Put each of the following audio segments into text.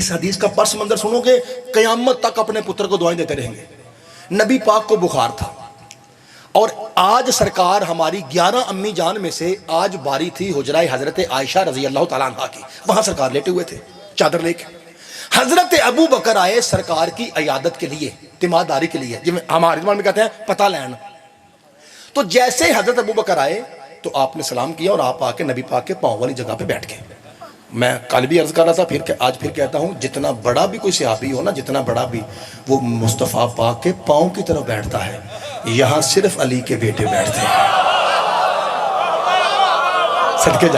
इस हदीस का पस मंजर सुनोगे, कयामत तक अपने पुत्र को दुआएं देते रहेंगे। नबी पाक को बुखार था और आज सरकार हमारी 11 अम्मी जान में से आज बारी थी हुजरा हजरत आयशा रजी अल्लाह तआला अन्हा की। वहां सरकार लेटे हुए थे चादर लेके। हजरत अबू बकर आए सरकार की अयादत के लिए, तिमादारी के लिए, जिसमें हमारे जमाने में कहते हैं पता लेना। तो जैसे हजरत अबू बकर आए तो आपने सलाम किया और आप आके नबी पाक के पाँव वाली जगह पे बैठ गए। मैं कल भी अर्ज कर रहा था, फिर आज फिर कहता हूं, जितना बड़ा भी कोई सहाबी हो ना, जितना बड़ा भी, वो मुस्तफ़ा पाक के पाँव की तरफ बैठता है। यहां सिर्फ अली के बेटे बैठते हैं। सदके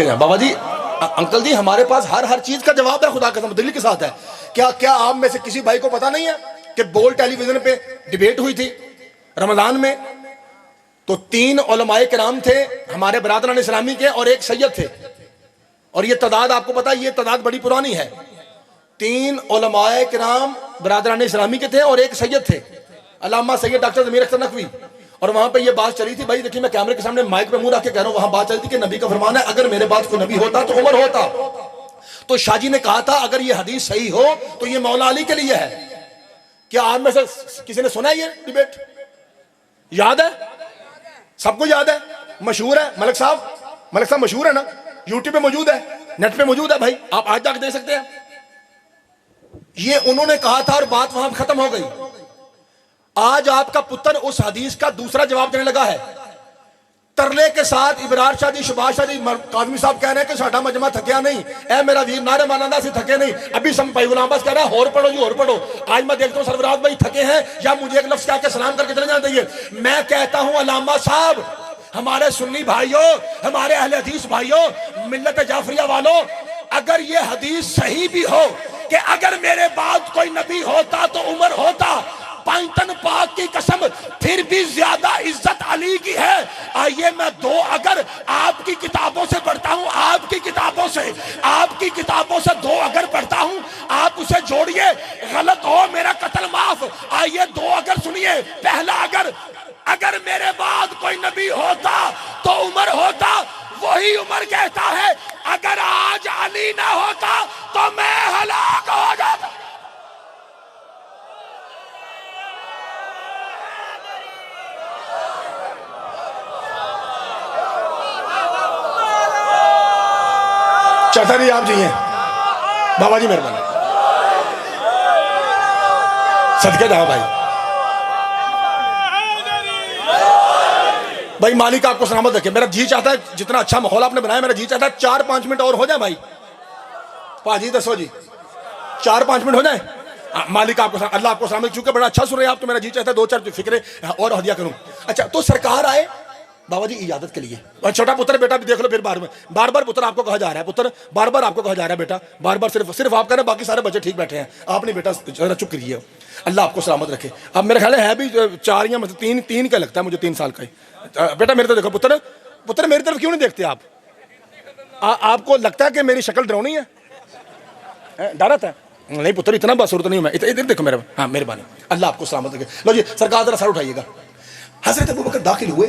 जा बाबा जी, अंकल जी, हमारे पास हर चीज का जवाब है। खुदा कसम दिल्ली के साथ है। क्या आप में से किसी भाई को पता नहीं है कि बोल टेलीविजन पे डिबेट हुई थी रमजान में? तो 3 उलमाए किराम थे हमारे बरादरान इस्लामी के और एक सैयद थे। और ये तादाद आपको पता है, ये तादाद बड़ी पुरानी है। 3 उलमाए किराम बरादरान इस्लामी के थे और एक सैयद थे, अल्लामा सैयद डॉक्टर ज़मीर अख्तर नकवी। और वहां पे ये बात चली थी, भाई देखिए मैं कैमरे के सामने माइक पे मुंह रख के कह रहा हूं, वहां बात चली थी कि नबी का फरमान है, अगर मेरे पास कोई नबी होता तो उमर होता। तो शाहजी ने कहा था अगर ये हदीस सही हो तो ये मौला अली के लिए है। क्या आप में से किसी ने सुना है ये डिबेट? याद है? सबको याद है, मशहूर है। मलिक साहब मशहूर है ना, यूट्यूब पे मौजूद है, नेट पे मौजूद है, भाई आप आज तक देख सकते हैं। ये उन्होंने कहा था और बात वहां खत्म हो गई। आज आपका पुत्र उस हदीस का दूसरा जवाब देने लगा है तरले के साथ। इबरार शाह जी, सुभाष शाह जी, काजमी साहब कह रहे हैं कि साडा मजमा थकिया नहीं, ए मेरा वीर नारे मानंदा से थके नहीं। अभी भाई गुलाम अब्बास कह रहा है और पढ़ो जी और पढ़ो। आज मैं देखता हूं सरफराज भाई थके हैं या मुझे एक लफ्ज कह के सलाम करके चले जाना चाहिए। मैं कहता हूं अल्लामा साहब, हमारे सुन्नी भाइयों, हमारे अहले हदीस भाइयों, मिल्लत जाफरिया वालों, अगर ये हदीस सही भी हो कि अगर मेरे बाद कोई नबी होता तो उमर होता, पांचतन पाक की कसम फिर भी ज्यादा इज्जत अली की है। आइए मैं 2 अगर आपकी किताबों से पढ़ता हूं, आपकी किताबों से 2 अगर पढ़ता हूं, आप उसे जोड़िए, गलत हो मेरा कत्ल माफ। आइए 2 अगर सुनिए। पहला अगर मेरे बाद कोई नबी होता तो उमर होता। वही उमर कहता है अगर आज अली ना होता तो मैं हलाक हो जाता। चाचा जी आप जी हैं, बाबा जी मेहरबानी, सदके जाओ भाई मालिक आपको सलामत रखे। मेरा जी चाहता है, जितना अच्छा माहौल आपने बनाया, मेरा जी चाहता है 4-5 मिनट और हो जाए भाई। पाजी दसो जी, 4-5 मिनट हो जाए। मालिक आपको, अल्लाह आपको सलामत, चूंकि बड़ा अच्छा सुन रहे हैं आप, तो मेरा जी चाहता है 2-4 फिक्रे और हदिया करूं। अच्छा, तो सरकार आए बाबा जी इजाजत के लिए। और छोटा पुत्र बेटा भी देख लो, फिर बार बार पुत्र आपको कहा जा रहा है, पुत्र बार बार आपको कहा जा रहा है, बेटा बार बार सिर्फ आप कह रहे हैं, बाकी सारे बच्चे ठीक बैठे हैं, आप नहीं, बेटा जरा चुप करिए। अल्लाह आपको सलामत रखे। अब मेरे ख्याल है भी 4 या मतलब 3 का लगता है मुझे, 3 साल का ही। बेटा मेरे तरफ देखो, पुत्र मेरी तरफ क्यों नहीं देखते आप? आपको लगता है कि मेरी शक्ल डरावनी है? डरत है? नहीं पुत्र, इतना बसूरत नहीं हूं मैं। इधर देखो मेरे, हाँ मेहरबानी, अल्लाह आपको सलामत रखे। लो जी सरकार जरा सर उठाइएगा। हजरत अबू बकर दाखिल हुए,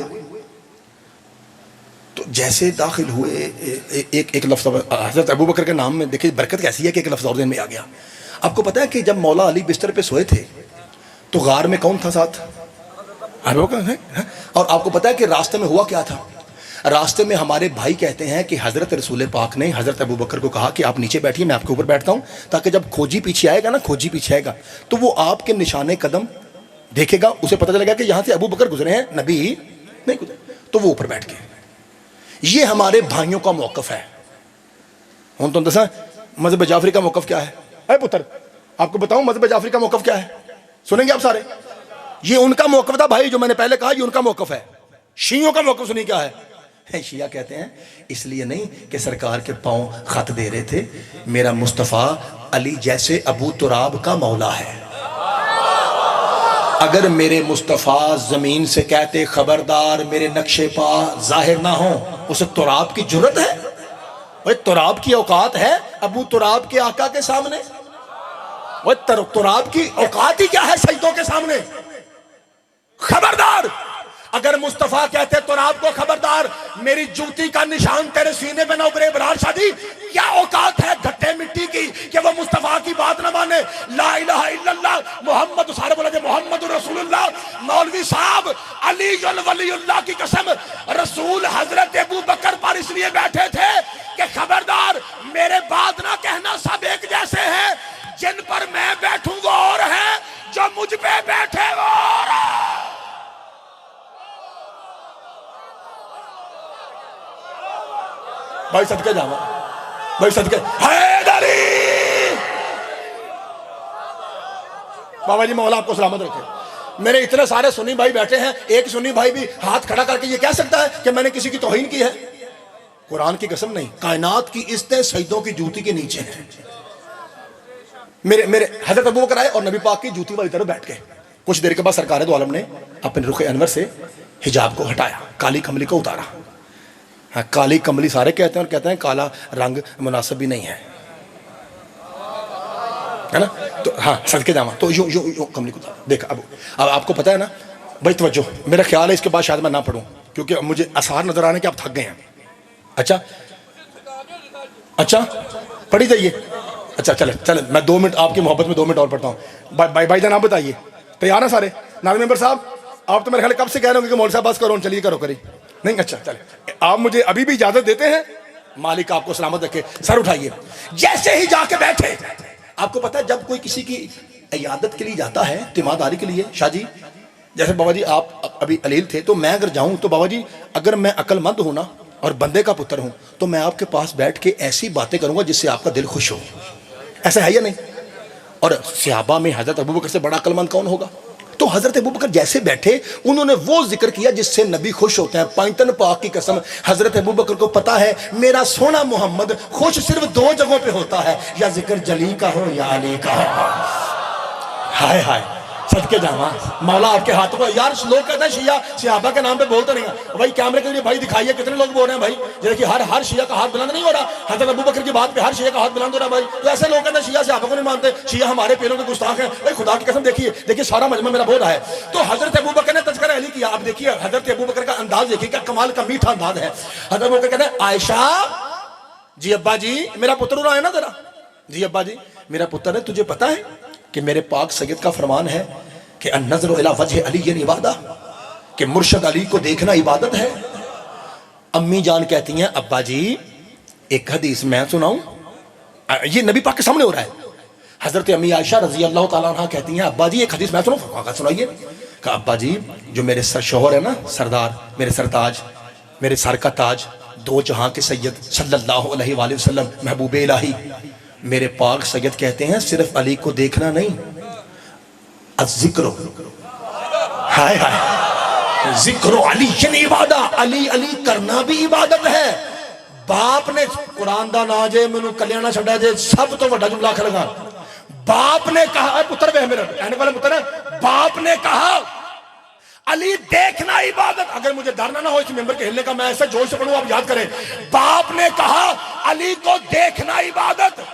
तो जैसे दाखिल हुए एक लफ्ज़ हजरत अबू बकर के नाम में देखिए बरकत कैसी है कि एक लफ्ज़ और दिन में आ गया। आपको पता है कि जब मौला अली बिस्तर पे सोए थे तो गार में कौन था साथ? अबू बकर है? और आपको पता है कि रास्ते में हुआ क्या था? रास्ते में हमारे भाई कहते हैं कि हजरत रसूल पाक ने हजरत अबू बकर को कहा कि आप नीचे बैठिए, मैं आपके ऊपर बैठता हूँ, ताकि जब खोजी पीछे आएगा तो वो आपके निशाने कदम देखेगा, उसे पता चलेगा कि यहाँ से अबू बकर गुजरे हैं, नबी नहीं गुजरे, तो वो ऊपर बैठ गए। ये हमारे भाइयों का मौकफ है। हम तो दसा मजहब जाफरी का मौकफ क्या है? अरे पुत्र आपको बताऊं मजहब जाफरी का मौकफ क्या है, सुनेंगे आप सारे? ये उनका मौकफ था भाई, जो मैंने पहले कहा, ये उनका मौकफ है। शियों का मौकफ सुनिए क्या है। शिया कहते हैं इसलिए नहीं कि सरकार के पांव खत दे रहे थे, मेरा मुस्तफ़ा अली जैसे अबू तुराब का मौला है। अगर मेरे मुस्तफ़ा जमीन से कहते खबरदार मेरे नक्शे पा जाहिर ना हो, उसे तुराब की जुर्रत है? भाई तुराब की औकात है अबू तुराब के आका के सामने? तुराब की औकात ही क्या है सजदों के सामने? खबरदार अगर मुस्तफा कहते तो आपको खबरदार, मेरी जूती का निशान तेरे सीने पे ना उभरे। इब्रार शादी क्या औकात है घट्टे मिट्टी की कि वो मुस्तफा की बात ना माने। ला इलाहा इल्लल्लाह मोहम्मद, सारे बोला मोहम्मद रसूलुल्लाह। मौलवी साहब अली वलीउल्लाह की कसम, रसूल हजरत अबू बकर पर इसलिए बैठे थे कि खबरदार मेरे बाद ना कहना सब एक जैसे हैं, जिन पर मैं बैठूं वो और है, जो मुझ पे बैठे वो और है। भाई सदके जावा, भाई सदके हैदरी। बाबा जी मौला आपको सलामत रखे। मेरे इतने सारे सुन्नी भाई बैठे हैं, एक सुन्नी भाई भी हाथ खड़ा करके ये कह सकता है कि मैंने किसी की तौहीन की है? कुरान की कसम नहीं, कायनात की इज्जतें सईदों की जूती के नीचे हैं। मेरे हजरत अबू बकर आए और नबी पाक की जूती वाली तरफ बैठ गए। कुछ देर के बाद सरकार दो आलम ने अपने रुख अनवर से हिजाब को हटाया, काली कमली को उतारा। हाँ, काली कमली सारे कहते हैं और कहते हैं काला रंग मुनासिब भी नहीं है ना। तो हाँ सदके जामा, तो यूं यूं यूं कमली को उतारा। देखा अब आपको पता है ना भाई, तवज्जो, मेरा ख्याल है इसके बाद शायद मैं ना पढ़ूं क्योंकि मुझे आसार नजर आने के आप थक गए हैं। अच्छा अच्छा पढ़ी जाइए। अच्छा चले चले, मैं 2 मिनट आपकी मोहब्बत में 2 मिनट और पढ़ता हूँ। भाई जान आप बताइए, तैयार है सारे? नाज़िम मेंबर साहब आप तो मेरे ख्याल कब से कह रहे हो कि मौलवी साहब बस करो, चलिए करो करी नहीं। अच्छा चले, आप मुझे अभी भी इजाजत देते हैं? मालिक आपको सलामत रखे। सर उठाइए। जैसे ही जाके बैठे, आपको पता है जब कोई किसी की इयादत के लिए जाता है, तिमादारी के लिए, शाह जी जैसे बाबा जी आप अभी अलील थे, तो मैं अगर जाऊं तो बाबा जी अगर मैं अक्लमंद हूं ना और बंदे का पुत्र हूं तो मैं आपके पास बैठ के ऐसी बातें करूंगा जिससे आपका दिल खुश हो। ऐसा है या नहीं? और सहाबा में हजरत अबू बकर से बड़ा अक्लमंद कौन होगा? तो हजरत अबू बकर जैसे बैठे उन्होंने वो जिक्र किया जिससे नबी खुश होते हैं। पैंतन पाक की कसम, हजरत अबू बकर को पता है मेरा सोना मोहम्मद खुश सिर्फ 2 जगहों पे होता है, या जिक्र जली का हो या अली का हो। हाय हाय सदके जावा, मौला आपके हाथों को। यार लोग कहते हैं शिया सहाबा के नाम पे बोलते नहीं है। भाई कैमरे के लिए भाई दिखाइए कितने लोग बोल रहे हैं भाई, जैसे कि हर शिया का हाथ बुलंद नहीं हो रहा। हजरत अबू बकर की बात पे हर शिया का हाथ बुलंद हो रहा है भाई। तो ऐसे लोग कहते हैं शिया सहाबा को नहीं मानते, शिया हमारे पीरों के गुस्ताख हैं। भाई खुदा की कसम देखिए सारा मजमा मेरा बोल रहा है। तो हजरत अबू बकर ने तज़किरा अली किया। आप देखिए हजरत अबू बकर का अंदाज देखिए, क्या कमाल का मीठा अंदाज है। हजरत अबू बकर कहते हैं आयशा जी अब्बा जी मेरा पुत्र रहा है ना जरा, जी अब्बा जी मेरा पुत्र है, तुझे पता है कि मेरे पाक सैयद का फरमान है कि अन्नज़रु इला वजह अली इबादा, कि मुर्शद अली को देखना इबादत है। अम्मी जान कहती हैं अब्बा जी एक हदीस मैं सुनाऊं? ये नबी पाक के सामने हो रहा है। हजरत अम्मी आयशा रजी अल्लाह तआला अन्हा कहती हैं अब्बा जी एक हदीस मैं सुनाऊं? सुनाइए। कहा अब्बा जी जो मेरे सर शोहर है ना, सरदार, मेरे सरताज, मेरे सर का ताज, 2 जहां के सैयद सल्लल्लाहु अलैहि वसल्लम महबूब इलाही, मेरे पाक सैयद कहते हैं सिर्फ अली को देखना नहीं, जिक्र, हाय हाय जिक्र अली इबादा, अली अली करना भी इबादत है। बाप ने कुरान दा ना जे मैनू कलिया ना छड्या जे, सब तो बड़ा जुमला आखिर लगा। बाप ने कहा, पुत्र वे मेरा कहने वाले पुत्र, बाप ने कहा अली देखना इबादत। अगर मुझे डरना ना हो इस मेंबर के हिलने का, मैं ऐसे जोर से पढ़ूं आप याद करें। बाप ने कहा अली को देखना इबादत,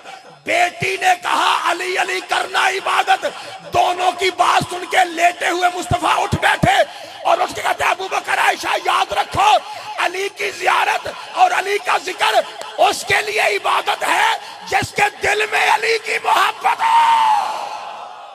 बेटी ने कहा अली अली करना इबादत। दोनों की बात सुन के लेटे हुए मुस्तफा उठ बैठे और उसके कहते अबू बकर आयशा याद रखो अली की जियारत और अली का जिक्र उसके लिए इबादत है जिसके दिल में अली की मोहब्बत है।